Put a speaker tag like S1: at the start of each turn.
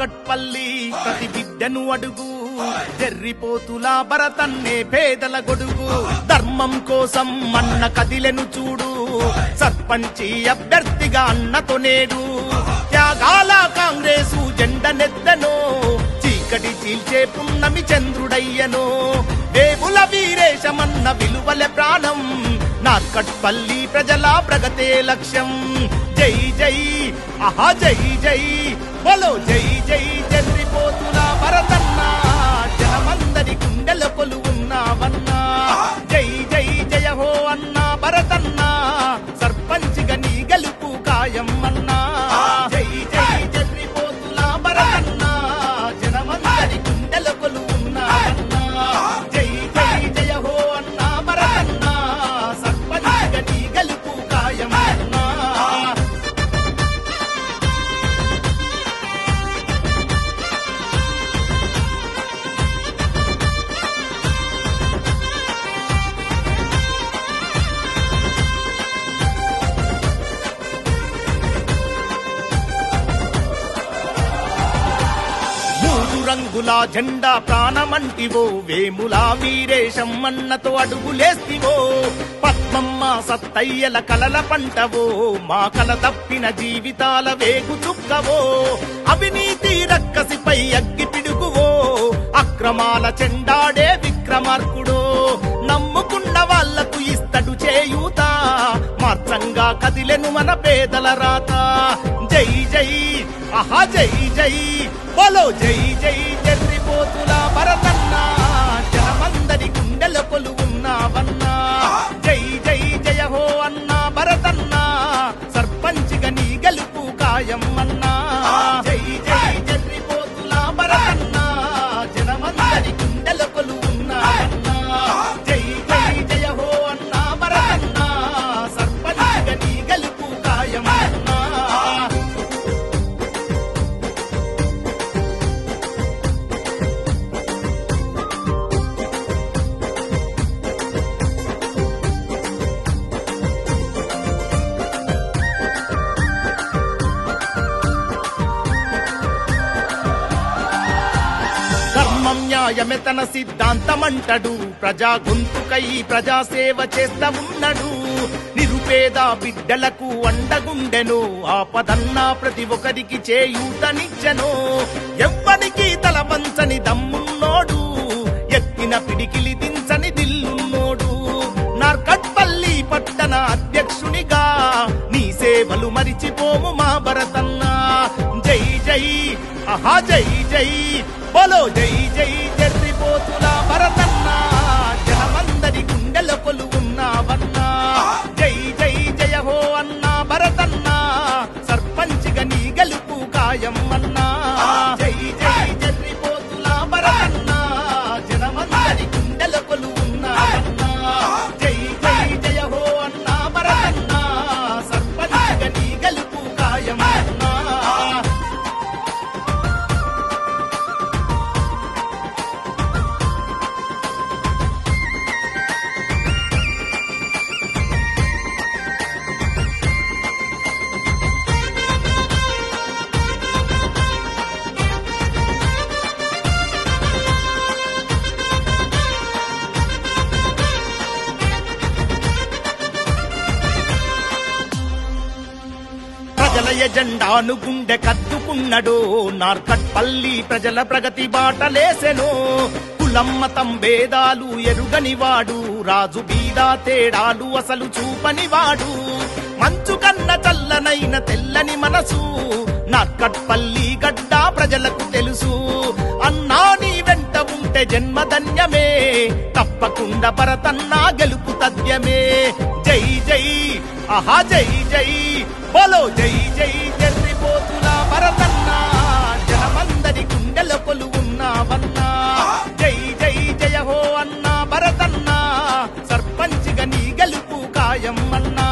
S1: నార్కట్పల్లి ప్రతి బిడ్డను అడుగు జర్రిపోతులా భరతన్నే పేదల గొడుగు ధర్మం కోసం అన్న కదిలెను చూడు సర్పంచి అభ్యర్థిగా అన్నతో నేడు త్యాగాల కాంగ్రెసు జెండనెత్తెనో చీకటి చీల్చే పున్నమి చంద్రుడయ్యనో వేవుల వీరేశమన్న విలువలే ప్రాణం నార్కట్పల్లి ప్రజల ప్రగతే లక్ష్యం జై జై ఆహా జై జై బోలో జై జై జర్రిపోతులా భరతన్న జనమందరి గుండెల కొలువున్నావన్నా జై జై జయ హో అన్నా భరతన్న సర్పంచిగా నీ గెలుపు ఖాయం అన్నా జై జై జర్రిపోతులా భరతన్న జనమందరి గుండెల కొలువున్నావన్నా జై జై జయ హో అన్నా భరతన్న సర్పంచిగా నీ గెలుపు ఖాయం అన్నా రంగుల జెండా ప్రాణమంటివో వేములా వీరేశం అన్నతో అడుగులేస్తివో పద్మమ్మ సత్తయ్యల కలల పంటవో మా కల తప్పిన జీవితాల వేగు చుక్కవో అవినీతి రక్కసిపై అగ్గి పిడుగువో అక్రమాల చెండాడే విక్రమార్కుడో నమ్ముకున్న వాళ్లకు ఇస్తడు చేయూత మార్చంగా కదిలెను మన పేదల రాత జై జై ఆహా జై జై బోలో జై జై జర్రిపోతులా భరతన్న జనమందరి గుండెల కొలువున్నావన్నా జై జై జయ హో అన్నా భరతన్న సర్పంచిగా నీ గెలుపు ఖాయం అన్నా జై జై జర్రిపోతులా భరతన్న జనమందరి గుండెల కొలువున్నావన్నా జై జై జయ హో అన్నా భరతన్న సర్పంచిగా నీ గెలుపు ఖాయం అన్నా న్యాయమే తన సిద్ధాంతమంటడు ప్రజా గొంతుకై ప్రజాసేవ చేస్తా ఉన్నాడు నిరుపేద బిడ్డలకు అండగుండెను ఆపదన్నా ప్రతి ఒక్కరికి చేయూతనిచ్చెను ఎవ్వనికి తల వంచని దమ్మున్నోడు ఎత్తిన పిడికిలి దించని దిల్లున్నోడు నార్కట్పల్లి పట్టణ అధ్యక్షునిగా నీ సేవలు మరిచిపోము మా భరతన్న జై జై ఆహా జై జై బోలో జై జై జర్రిపోతులా భరతన్న జనమందరి గుండెల కొలువున్నావన్నా జై జై జయ హో అన్నా భరతన్న సర్పంచిగా నీ గెలుపు ఖాయం అన్నా జై జై జర్రిపోతులా భరతన్న జనమందరి గుండెల కొలువున్నావన్నా జై జై జయ హో అన్నా భరతన్న సర్పంచిగా నీ గెలుపు ఖాయం అన్నా ప్రజల ఎజెండాను గుండె కద్దుకున్నడు నార్కట్పల్లి ప్రజల ప్రగతి బాటలేసెను కులం మతం భేదాలు ఎరుగనివాడు రాజు బీదా తేడాలు అసలు చూపనివాడు మంచు కన్న చల్లనైన తెల్లని మనసు నార్కట్పల్లి గడ్డ ప్రజలకు తెలుసు అన్నా నీ వెంట ఉంటే జన్మధన్యమే తప్పకుండా భరతన్నా గెలుపు తథ్యమే జై జై ఆహా జై జై బోలో జై జై జర్రిపోతులా భరతన్న జనమందరి గుండెల కొలువున్నావన్నా జై జై జయ హో అన్నా భరతన్న సర్పంచిగా నీ గెలుపు ఖాయం అన్నా